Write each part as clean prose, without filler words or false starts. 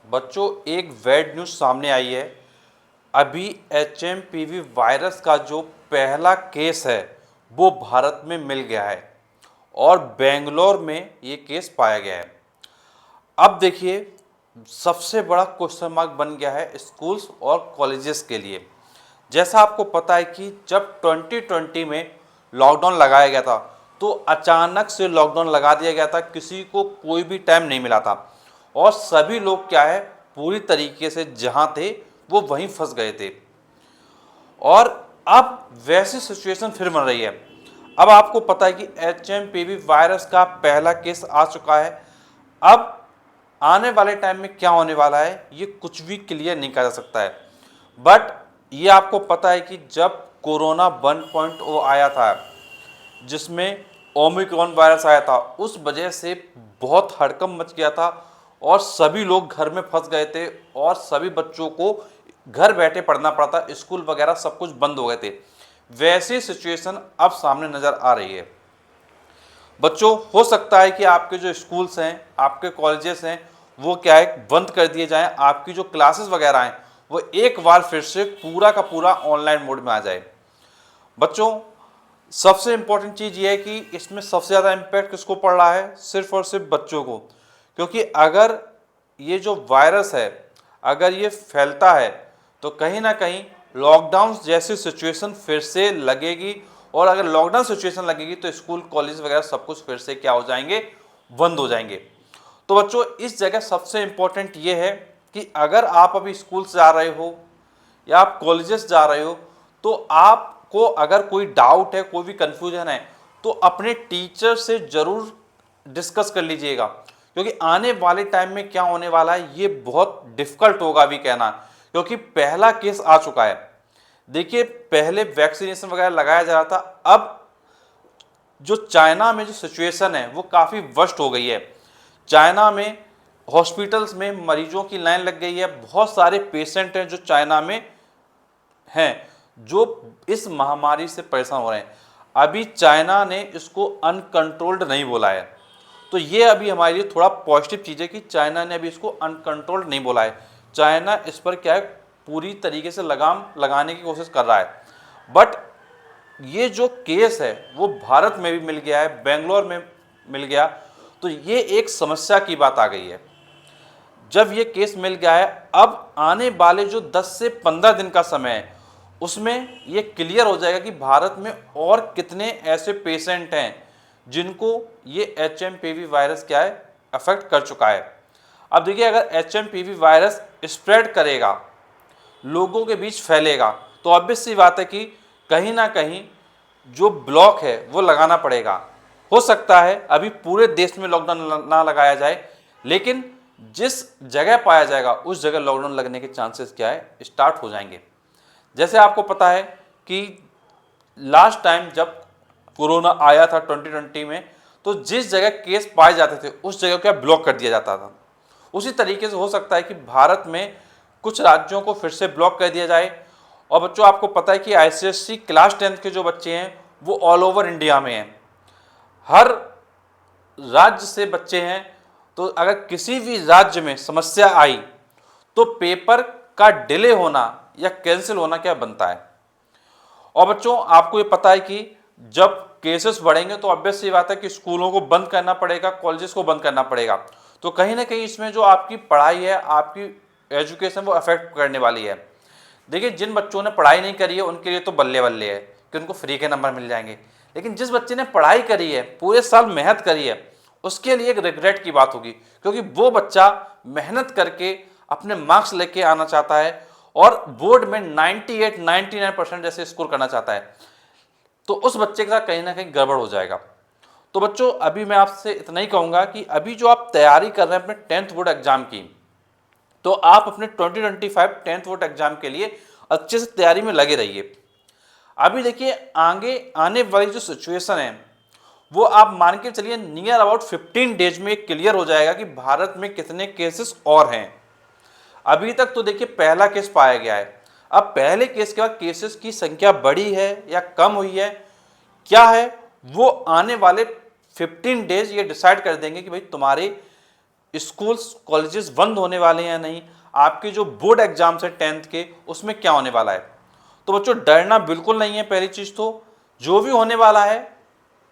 बच्चों, एक bad news सामने आई है। अभी एचएमपीवी वायरस का जो पहला केस है वो भारत में मिल गया है और बेंगलोर में ये केस पाया गया है। अब देखिए, सबसे बड़ा क्वेश्चन मार्क बन गया है स्कूल्स और कॉलेजेस के लिए। जैसा आपको पता है कि जब 2020 में लॉकडाउन लगाया गया था तो अचानक से लॉकडाउन लगा दिया गया था, किसी को कोई भी टाइम नहीं मिला था और सभी लोग क्या है, पूरी तरीके से जहां थे वो वहीं फंस गए थे। और अब वैसी सिचुएशन फिर बन रही है। अब आपको पता है कि एचएमपीवी वायरस का पहला केस आ चुका है। अब आने वाले टाइम में क्या होने वाला है ये कुछ भी क्लियर नहीं कहा जा सकता है। बट ये आपको पता है कि जब कोरोना 1.0 आया था, जिसमें ओमिक्रॉन वायरस आया था, उस वजह से बहुत हड़कंप मच गया था और सभी लोग घर में फंस गए थे और सभी बच्चों को घर बैठे पढ़ना पड़ा था, स्कूल वगैरह सब कुछ बंद हो गए थे। वैसी सिचुएशन अब सामने नज़र आ रही है। बच्चों, हो सकता है कि आपके जो स्कूल्स हैं, आपके कॉलेजेस हैं, वो क्या है, बंद कर दिए जाएं। आपकी जो क्लासेस वगैरह हैं वो एक बार फिर से पूरा का पूरा ऑनलाइन मोड में आ जाए। बच्चों, सबसे इम्पोर्टेंट चीज़ ये है कि इसमें सबसे ज़्यादा इम्पैक्ट किसको पड़ रहा है, सिर्फ और सिर्फ बच्चों को। क्योंकि अगर ये जो वायरस है अगर ये फैलता है तो कहीं ना कहीं लॉकडाउन जैसी सिचुएशन फिर से लगेगी और अगर लॉकडाउन सिचुएशन लगेगी तो स्कूल कॉलेज वगैरह सब कुछ फिर से क्या हो जाएंगे, बंद हो जाएंगे। तो बच्चों, इस जगह सबसे इम्पोर्टेंट ये है कि अगर आप अभी स्कूल से जा रहे हो या आप कॉलेजेस जा रहे हो तो आपको अगर कोई डाउट है, कोई भी कंफ्यूजन है तो अपने टीचर से ज़रूर डिस्कस कर लीजिएगा। क्योंकि आने वाले टाइम में क्या होने वाला है ये बहुत डिफिकल्ट होगा अभी कहना, क्योंकि पहला केस आ चुका है। देखिए, पहले वैक्सीनेशन वगैरह लगाया जा रहा था, अब जो चाइना में जो सिचुएशन है वो काफ़ी वर्स्ट हो गई है। चाइना में हॉस्पिटल्स में मरीजों की लाइन लग गई है। बहुत सारे पेशेंट हैं जो चाइना में हैं जो इस महामारी से परेशान हो रहे हैं। अभी चाइना ने इसको अनकंट्रोल्ड नहीं बोला है, तो ये अभी हमारे लिए थोड़ा पॉजिटिव चीज़ है कि चाइना ने अभी इसको अनकंट्रोल्ड नहीं बोला है। चाइना इस पर क्या है, पूरी तरीके से लगाम लगाने की कोशिश कर रहा है। बट ये जो केस है वो भारत में भी मिल गया है, बेंगलोर में मिल गया, तो ये एक समस्या की बात आ गई है। जब ये केस मिल गया है, अब आने वाले जो 10 से 15 दिन का समय है उसमें ये क्लियर हो जाएगा कि भारत में और कितने ऐसे पेशेंट हैं जिनको ये एचएमपीवी वायरस क्या है, अफेक्ट कर चुका है। अब देखिए, अगर एचएमपीवी वायरस स्प्रेड करेगा, लोगों के बीच फैलेगा, तो ऑब्वियस सी बात है कि कहीं ना कहीं जो ब्लॉक है वो लगाना पड़ेगा। हो सकता है अभी पूरे देश में लॉकडाउन ना लगाया जाए, लेकिन जिस जगह पाया जाएगा उस जगह लॉकडाउन लगने के चांसेस क्या है, स्टार्ट हो जाएंगे। जैसे आपको पता है कि लास्ट टाइम जब कोरोना आया था 2020 में, तो जिस जगह केस पाए जाते थे उस जगह क्या ब्लॉक कर दिया जाता था। उसी तरीके से हो सकता है कि भारत में कुछ राज्यों को फिर से ब्लॉक कर दिया जाए। और बच्चों, आपको पता है कि आईसीएससी क्लास 10 के जो बच्चे हैं वो ऑल ओवर इंडिया में हैं, हर राज्य से बच्चे हैं। तो अगर किसी भी राज्य में समस्या आई तो पेपर का डिले होना या कैंसिल होना क्या बनता है। और बच्चों, आपको ये पता है कि जब केसेस बढ़ेंगे तो ऑब्वियस सी बात है कि स्कूलों को बंद करना पड़ेगा, कॉलेजेस को बंद करना पड़ेगा। तो कहीं ना कहीं इसमें जो आपकी पढ़ाई है, आपकी एजुकेशन, वो अफेक्ट करने वाली है। देखिए, जिन बच्चों ने पढ़ाई नहीं करी है उनके लिए तो बल्ले बल्ले है कि उनको फ्री के नंबर मिल जाएंगे, लेकिन जिस बच्चे ने पढ़ाई करी है, पूरे साल मेहनत करी है, उसके लिए एक रिग्रेट की बात होगी। क्योंकि वो बच्चा मेहनत करके अपने मार्क्स लेके आना चाहता है और बोर्ड में 98 99% जैसे स्कोर करना चाहता है, तो उस बच्चे के साथ कहीं ना कहीं गड़बड़ हो जाएगा। तो बच्चों, अभी मैं आपसे इतना ही कहूँगा कि अभी जो आप तैयारी कर रहे हैं अपने 10th बोर्ड एग्जाम की, तो आप अपने 2025 10th बोर्ड एग्जाम के लिए अच्छे से तैयारी में लगे रहिए। अभी देखिए, आगे आने वाली जो सिचुएशन है वो आप मान के चलिए नियर अबाउट 15 डेज में क्लियर हो जाएगा कि भारत में कितने केसेस और हैं। अभी तक तो देखिए पहला केस पाया गया है। अब पहले केस के बाद केसेस की संख्या बढ़ी है या कम हुई है, क्या है, वो आने वाले 15 डेज ये डिसाइड कर देंगे कि भाई तुम्हारे स्कूल्स कॉलेजेस बंद होने वाले हैं या नहीं, आपके जो बोर्ड एग्जाम्स है 10th के उसमें क्या होने वाला है। तो बच्चों डरना बिल्कुल नहीं है। पहली चीज़ तो जो भी होने वाला है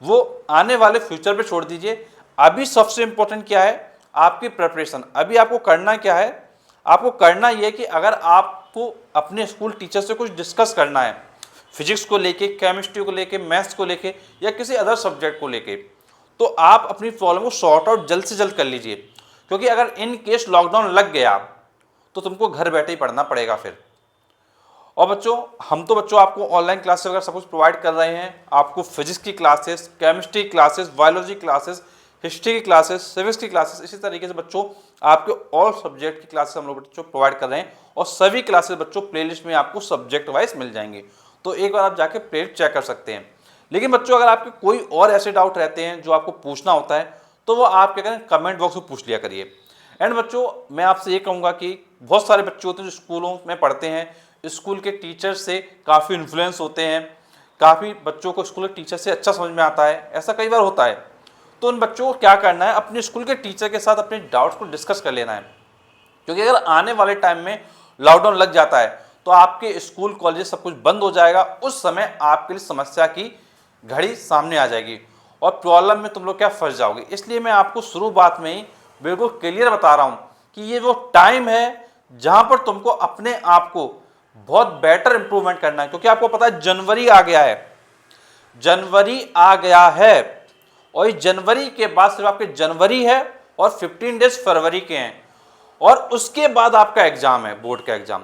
वो आने वाले फ्यूचर पे छोड़ दीजिए। अभी सबसे इंपॉर्टेंट क्या है, आपकी प्रिपरेशन। अभी आपको करना क्या है, आपको करना ये कि अगर आपको अपने स्कूल टीचर से कुछ डिस्कस करना है, फिजिक्स को लेके, केमिस्ट्री को लेके, मैथ्स को लेके या किसी अदर सब्जेक्ट को लेके, तो आप अपनी प्रॉब्लम को सॉर्ट आउट जल्द से जल्द कर लीजिए। क्योंकि अगर इन केस लॉकडाउन लग गया तो तुमको घर बैठे ही पढ़ना पड़ेगा फिर। और बच्चों हम तो बच्चों आपको ऑनलाइन क्लासेस वगैरह सब कुछ प्रोवाइड कर रहे हैं। आपको फिजिक्स की classes, chemistry classes, biology classes, history की क्लासेस, सिविक्स की क्लासेस, इसी तरीके से बच्चों आपके ऑल सब्जेक्ट की क्लासेस हम लोग बच्चों प्रोवाइड कर रहे हैं। और सभी क्लासेस बच्चों प्लेलिस्ट में आपको सब्जेक्ट वाइज मिल जाएंगे, तो एक बार आप जाके प्लेलिस्ट चेक कर सकते हैं। लेकिन बच्चों अगर आपके कोई और ऐसे डाउट रहते हैं जो आपको पूछना होता है तो वो आप क्या करें, कमेंट बॉक्स में पूछ लिया करिए। एंड बच्चों मैं आपसे ये कहूँगा कि बहुत सारे बच्चे होते हैं जो स्कूलों में पढ़ते हैं, स्कूल के टीचर से काफ़ी इन्फ्लुएंस होते हैं, काफ़ी बच्चों को स्कूल के टीचर से अच्छा समझ में आता है, ऐसा कई बार होता है। तो उन बच्चों को क्या करना है, अपने स्कूल के टीचर के साथ अपने डाउट्स को डिस्कस कर लेना है। क्योंकि अगर आने वाले टाइम में लॉकडाउन लग जाता है तो आपके स्कूल कॉलेज सब कुछ बंद हो जाएगा। उस समय आपके लिए समस्या की घड़ी सामने आ जाएगी और प्रॉब्लम में तुम लोग क्या फंस जाओगे। इसलिए मैं आपको शुरुआत में ही बिल्कुल क्लियर बता रहा हूँ कि ये वो टाइम है जहाँ पर तुमको अपने आप को बहुत बेटर इंप्रूवमेंट करना है। क्योंकि आपको पता है जनवरी आ गया है, जनवरी आ गया है और इस जनवरी के बाद सिर्फ आपके जनवरी है और 15 डेज फरवरी के हैं और उसके बाद आपका एग्जाम है, बोर्ड का एग्जाम।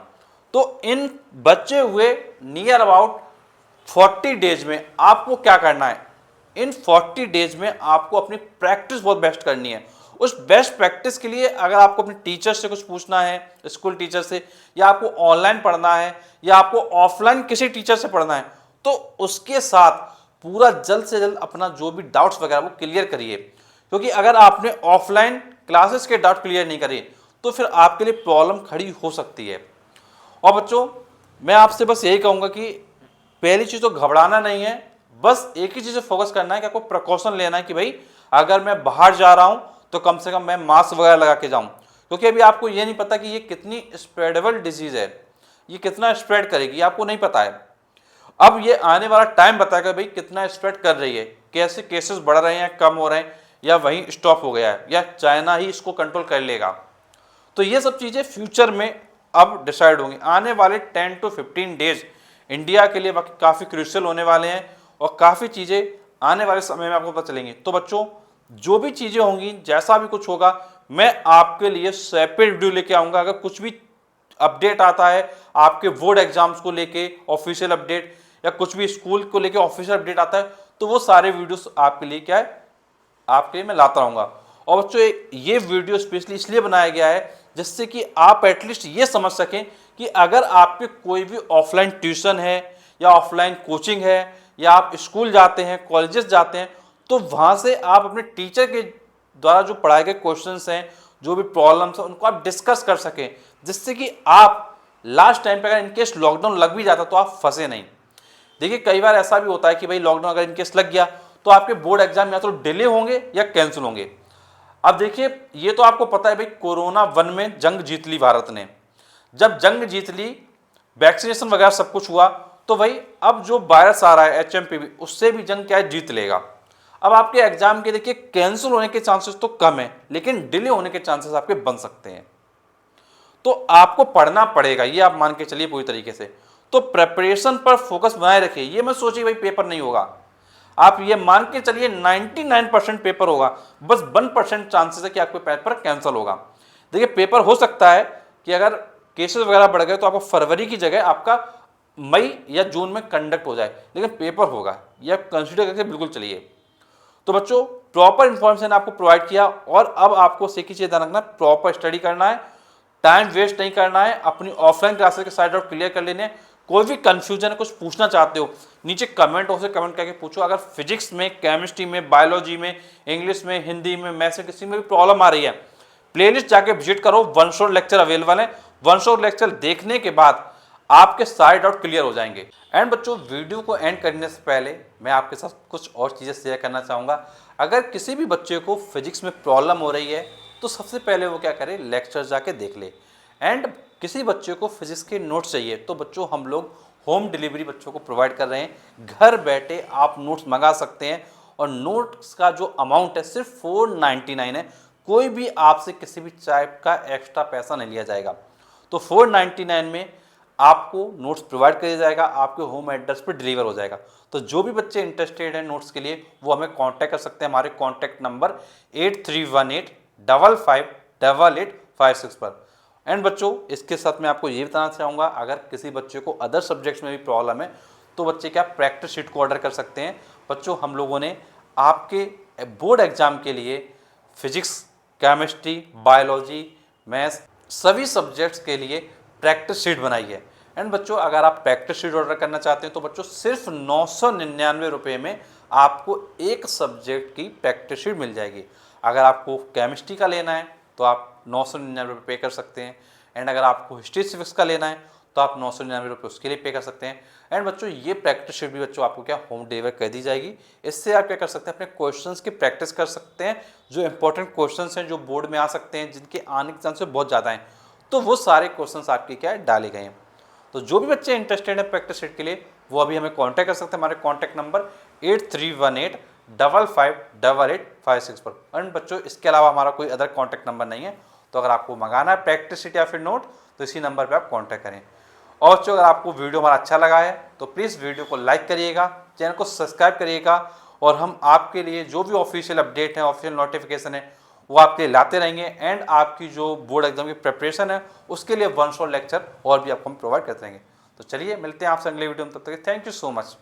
तो इन बचे हुए नियर अबाउट 40 डेज में आपको क्या करना है, इन 40 डेज में आपको अपनी प्रैक्टिस बहुत बेस्ट करनी है। उस बेस्ट प्रैक्टिस के लिए अगर आपको अपने टीचर से कुछ पूछना है, स्कूल टीचर से, या आपको ऑनलाइन पढ़ना है या आपको ऑफलाइन किसी टीचर से पढ़ना है, तो उसके साथ पूरा जल्द से जल्द अपना जो भी डाउट्स वगैरह वो क्लियर करिए। क्योंकि अगर आपने ऑफलाइन क्लासेस के डाउट क्लियर नहीं करे तो फिर आपके लिए प्रॉब्लम खड़ी हो सकती है। और बच्चों मैं आपसे बस यही कहूँगा कि पहली चीज़ तो घबराना नहीं है, बस एक ही चीज़ पे फोकस करना है कि आपको प्रिकॉशन लेना है कि भाई अगर मैं बाहर जा रहा हूँ तो कम से कम मैं मास्क वगैरह लगा के जाऊँ। क्योंकि अभी आपको ये नहीं पता कि ये कितनी स्प्रेडेबल डिजीज़ है, ये कितना स्प्रेड करेगी आपको नहीं पता है। अब ये आने वाला टाइम बताएगा भाई कितना स्प्रेड कर रही है, कैसे केसेस बढ़ रहे हैं, कम हो रहे हैं, या वहीं स्टॉप हो गया है, या चाइना ही इसको कंट्रोल कर लेगा। तो ये सब चीज़ें फ्यूचर में अब डिसाइड होंगी। आने वाले 10 to 15 डेज इंडिया के लिए काफ़ी क्रूशियल होने वाले हैं और काफ़ी चीज़ें आने वाले समय में आपको पता चलेंगी। तो बच्चों जो भी चीज़ें होंगी, जैसा भी कुछ होगा, मैं आपके लिए सेपरेट वीडियो लेके आऊँगा। अगर कुछ भी अपडेट आता है आपके बोर्ड एग्जाम्स को लेके ऑफिशियल अपडेट, या कुछ भी स्कूल को लेके ऑफिशियल अपडेट आता है, तो वो सारे वीडियोस आपके लिए क्या है, आपके लिए मैं लाता रहूँगा। और बच्चों ये वीडियो स्पेशली इसलिए बनाया गया है जिससे कि आप एटलीस्ट ये समझ सकें कि अगर आपके कोई भी ऑफलाइन ट्यूशन है या ऑफलाइन कोचिंग है या आप स्कूल जाते हैं, कॉलेजेस जाते हैं, तो वहाँ से आप अपने टीचर के द्वारा जो पढ़ाए गए क्वेश्चंस हैं, जो भी प्रॉब्लम्स हैं, उनको आप डिस्कस कर सकें, जिससे कि आप लास्ट टाइम पे अगर इनकेस लॉकडाउन लग भी जाता तो आप फंसे नहीं। देखिए कई बार ऐसा भी होता है कि भाई लॉकडाउन अगर इनकेस लग गया तो आपके बोर्ड एग्जाम या तो डिले होंगे या कैंसिल होंगे। अब देखिए ये तो आपको पता है भाई, कोरोना 1 में जंग जीत ली भारत ने। जब जंग जीत ली, वैक्सीनेशन वगैरह सब कुछ हुआ, तो भाई अब जो वायरस आ रहा है HMPV, उससे भी जंग क्या है, जीत लेगा। अब आपके एग्जाम के देखिए कैंसिल होने के चांसेस तो कम है, लेकिन डिले होने के चांसेस आपके बन सकते हैं। तो आपको पढ़ना पड़ेगा, ये आप मान के चलिए पूरी तरीके से। तो प्रेपरेशन पर फोकस बनाए रखिए। ये मत सोचिए भाई पेपर नहीं होगा, आप ये मान के चलिए 99% पेपर होगा, बस 1% चांसेस है कि आपका पेपर कैंसिल होगा। देखिए पेपर हो सकता है कि अगर केसेस वगैरह बढ़ गए तो आपको फरवरी की जगह आपका मई या जून में कंडक्ट हो जाए, लेकिन पेपर होगा, ये आप कंसिडर करके बिल्कुल चलिए। तो बच्चों प्रॉपर इंफॉर्मेशन आपको प्रोवाइड किया, और अब आपको एक ही चीज़ ध्यान रखना, प्रॉपर स्टडी करना है, टाइम वेस्ट नहीं करना है, अपनी ऑफलाइन क्लासेस के साइड आउट क्लियर कर लेने। कोई भी कंफ्यूजन है, कुछ पूछना चाहते हो, नीचे कमेंट बॉक्स से कमेंट करके पूछो। अगर फिजिक्स में, केमिस्ट्री में, बायोलॉजी में, इंग्लिश में, हिंदी में, मैथ्स में किसी में भी प्रॉब्लम आ रही है, प्लेलिस्ट जाके विजिट करो, 1 शॉट लेक्चर अवेलेबल है। 1 शॉट लेक्चर देखने के बाद आपके सारे डाउट क्लियर हो जाएंगे। एंड बच्चों वीडियो को एंड करने से पहले मैं आपके साथ कुछ और चीज़ें शेयर करना चाहूँगा। अगर किसी भी बच्चे को फिजिक्स में प्रॉब्लम हो रही है तो सबसे पहले वो क्या करे, लेक्चर जाके देख ले। एंड किसी बच्चे को फिजिक्स के नोट्स चाहिए तो बच्चों हम लोग होम डिलीवरी बच्चों को प्रोवाइड कर रहे हैं। घर बैठे आप नोट्स मंगा सकते हैं और नोट्स का जो अमाउंट है सिर्फ 499 है। कोई भी आपसे किसी भी टाइप का एक्स्ट्रा पैसा नहीं लिया जाएगा। तो 499 में आपको नोट्स प्रोवाइड किया जाएगा, आपके होम एड्रेस पर डिलीवर हो जाएगा। तो जो भी बच्चे इंटरेस्टेड हैं नोट्स के लिए वो हमें कांटेक्ट कर सकते हैं हमारे कांटेक्ट नंबर 8318558856 पर। एंड बच्चों इसके साथ मैं आपको ये बताना चाहूँगा, अगर किसी बच्चे को अदर सब्जेक्ट्स में भी प्रॉब्लम है तो बच्चे क्या प्रैक्टिस शीट को ऑर्डर कर सकते हैं। बच्चों हम लोगों ने आपके बोर्ड एग्जाम के लिए फिजिक्स, केमिस्ट्री, बायोलॉजी, मैथ्स सभी सब्जेक्ट्स के लिए प्रैक्टिस शीट बनाई है। एंड बच्चों अगर आप प्रैक्टिस शीट ऑर्डर करना चाहते हैं तो बच्चों सिर्फ 999 रुपये में आपको एक सब्जेक्ट की प्रैक्टिस शीट मिल जाएगी। अगर आपको केमिस्ट्री का लेना है तो आप 999 रुपये पे कर सकते हैं। एंड अगर आपको हिस्ट्री सिविक्स का लेना है तो आप 999 रुपये उसके लिए पे कर सकते हैं। एंड बच्चों ये प्रैक्टिस शीट भी बच्चों आपको क्या होम डिलीवर कर दी जाएगी। इससे आप क्या कर सकते हैं, अपने क्वेश्चंस की प्रैक्टिस कर सकते हैं। जो इंपॉर्टेंट क्वेश्चंस हैं जो बोर्ड में आ सकते हैं, जिनके आने के चांसेस बहुत ज़्यादा हैं, तो वो सारे क्वेश्चंस आपके क्या डाले गए हैं। तो जो भी बच्चे इंटरेस्टेड हैं प्रैक्टिस शीट के लिए वो अभी हमें कांटेक्ट कर सकते हैं हमारे कांटेक्ट नंबर 8318558856 पर। एंड बच्चों इसके अलावा हमारा कोई अदर कांटेक्ट नंबर नहीं है। तो अगर आपको मंगाना है प्रैक्टिस शीट या फिर नोट तो इसी नंबर पे आप कांटेक्ट करें। और बच्चों अगर आपको वीडियो हमारा अच्छा लगा है तो प्लीज़ वीडियो को लाइक करिएगा, चैनल को सब्सक्राइब करिएगा और हम आपके लिए जो भी ऑफिशियल अपडेट है, ऑफिशियल नोटिफिकेशन है वो आपके लिए लाते रहेंगे। एंड आपकी जो बोर्ड एग्जाम की प्रिपरेशन है उसके लिए 1 शॉट लेक्चर और भी आपको हम प्रोवाइड करते रहेंगे। तो चलिए मिलते हैं आपसे अगले वीडियो में, तब तक थैंक यू सो मच।